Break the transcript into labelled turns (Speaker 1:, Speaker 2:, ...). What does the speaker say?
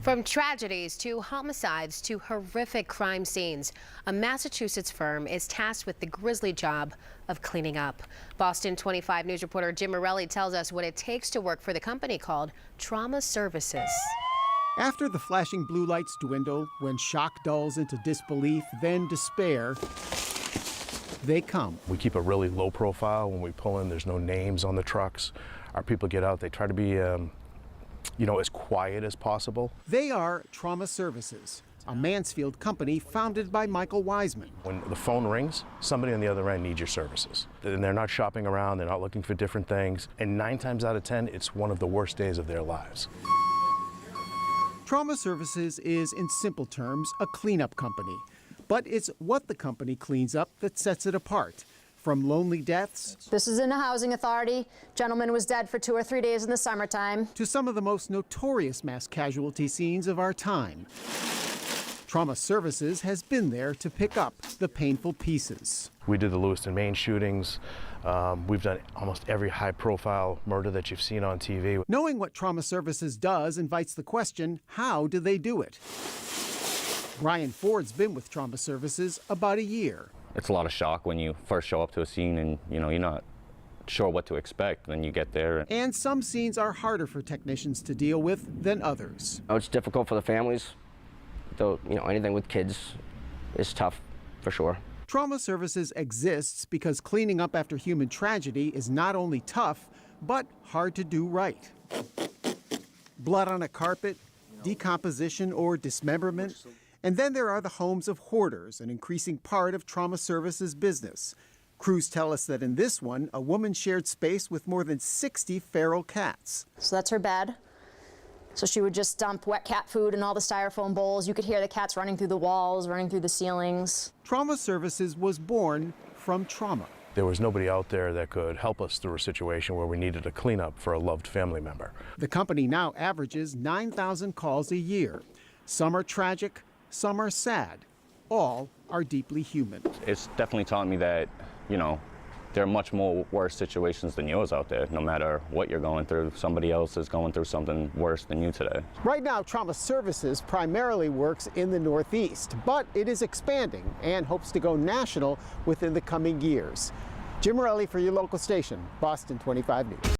Speaker 1: From tragedies to homicides to horrific crime scenes, a Massachusetts firm is tasked with the grisly job of cleaning up. Boston 25 News reporter Jim Morelli tells us what it takes to work for the company called Trauma Services.
Speaker 2: After the flashing blue lights dwindle, when shock dulls into disbelief, then despair, they come.
Speaker 3: We keep a really low profile when we pull in. There's no names on the trucks. Our people get out. They try to be as quiet as possible.
Speaker 2: They are Trauma Services, a Mansfield company founded by Michael Wiseman.
Speaker 3: When the phone rings, somebody on the other end needs your services. And they're not shopping around, they're not looking for different things. And 9 times out of 10, it's one of the worst days of their lives.
Speaker 2: Trauma Services is, in simple terms, a cleanup company. But it's what the company cleans up that sets it apart. From lonely deaths.
Speaker 4: This is in a housing authority. Gentleman was dead for 2 or 3 days in the summertime.
Speaker 2: To some of the most notorious mass casualty scenes of our time. Trauma Services has been there to pick up the painful pieces.
Speaker 3: We did the Lewiston, Maine shootings. We've done almost every high-profile murder that you've seen on TV.
Speaker 2: Knowing what Trauma Services does invites the question, how do they do it? Brian Ford's been with Trauma Services about a year.
Speaker 5: It's a lot of shock when you first show up to a scene and you're not sure what to expect. Then you get there.
Speaker 2: And some scenes are harder for technicians to deal with than others.
Speaker 6: It's difficult for the families. Though, anything with kids is tough for sure.
Speaker 2: Trauma Services exists because cleaning up after human tragedy is not only tough, but hard to do right. Blood on a carpet, decomposition or dismemberment. And then there are the homes of hoarders, an increasing part of Trauma Services business. Crews tell us that in this one, a woman shared space with more than 60 feral cats.
Speaker 4: So that's her bed. So she would just dump wet cat food in all the styrofoam bowls. You could hear the cats running through the walls, running through the ceilings.
Speaker 2: Trauma Services was born from trauma.
Speaker 3: There was nobody out there that could help us through a situation where we needed a cleanup for a loved family member.
Speaker 2: The company now averages 9,000 calls a year. Some are tragic, some are sad. All are deeply human.
Speaker 5: It's definitely taught me that, there are much more worse situations than yours out there. No matter what you're going through, somebody else is going through something worse than you today.
Speaker 2: Right now, Trauma Services primarily works in the Northeast, but it is expanding and hopes to go national within the coming years. Jim Morelli for your local station, Boston 25 News.